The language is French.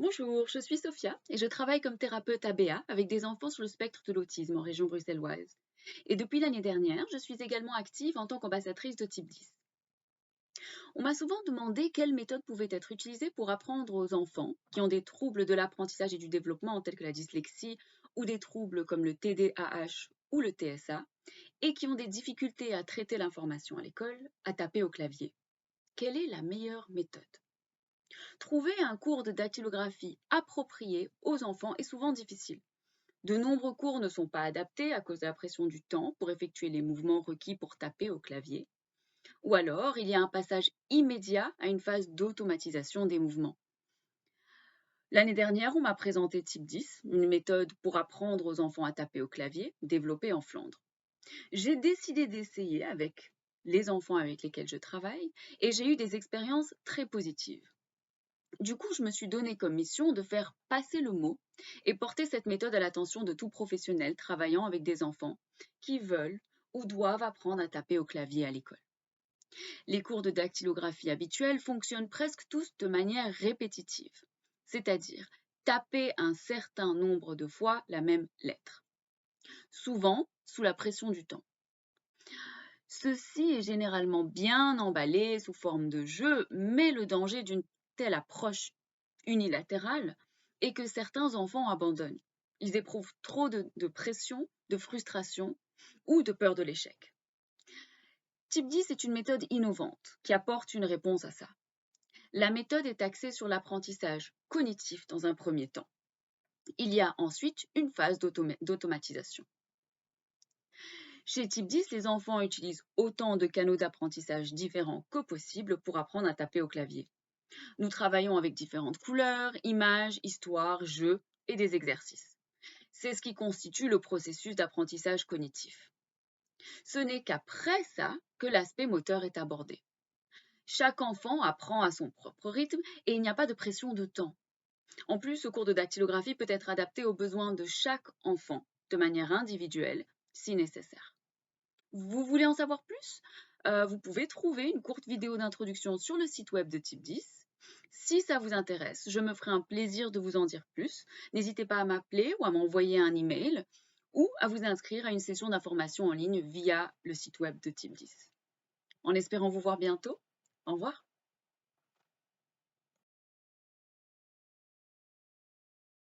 Bonjour, je suis Sophia et je travaille comme thérapeute ABA avec des enfants sur le spectre de l'autisme en région bruxelloise. Et depuis l'année dernière, je suis également active en tant qu'ambassadrice de Type 10. On m'a souvent demandé quelles méthodes pouvaient être utilisées pour apprendre aux enfants qui ont des troubles de l'apprentissage et du développement tels que la dyslexie ou des troubles comme le TDAH ou le TSA et qui ont des difficultés à traiter l'information à l'école, à taper au clavier. Quelle est la meilleure méthode? Trouver un cours de dactylographie approprié aux enfants est souvent difficile. De nombreux cours ne sont pas adaptés à cause de la pression du temps pour effectuer les mouvements requis pour taper au clavier. Ou alors, il y a un passage immédiat à une phase d'automatisation des mouvements. L'année dernière, on m'a présenté Type 10, une méthode pour apprendre aux enfants à taper au clavier, développée en Flandre. J'ai décidé d'essayer avec les enfants avec lesquels je travaille et j'ai eu des expériences très positives. Du coup, je me suis donné comme mission de faire passer le mot et porter cette méthode à l'attention de tout professionnel travaillant avec des enfants qui veulent ou doivent apprendre à taper au clavier à l'école. Les cours de dactylographie habituels fonctionnent presque tous de manière répétitive, c'est-à-dire taper un certain nombre de fois la même lettre, souvent sous la pression du temps. Ceci est généralement bien emballé sous forme de jeu, mais le danger d'une telle approche unilatérale est que certains enfants abandonnent. Ils éprouvent trop de pression, de frustration ou de peur de l'échec. Type 10 est une méthode innovante qui apporte une réponse à ça. La méthode est axée sur l'apprentissage cognitif dans un premier temps. Il y a ensuite une phase d'automatisation. Chez Type 10, les enfants utilisent autant de canaux d'apprentissage différents que possible pour apprendre à taper au clavier. Nous travaillons avec différentes couleurs, images, histoires, jeux et des exercices. C'est ce qui constitue le processus d'apprentissage cognitif. Ce n'est qu'après ça que l'aspect moteur est abordé. Chaque enfant apprend à son propre rythme et il n'y a pas de pression de temps. En plus, ce cours de dactylographie peut être adapté aux besoins de chaque enfant de manière individuelle si nécessaire. Vous voulez en savoir plus? Vous pouvez trouver une courte vidéo d'introduction sur le site web de Type 10. Si ça vous intéresse, je me ferai un plaisir de vous en dire plus. N'hésitez pas à m'appeler ou à m'envoyer un email ou à vous inscrire à une session d'information en ligne via le site web de Type 10. En espérant vous voir bientôt, au revoir.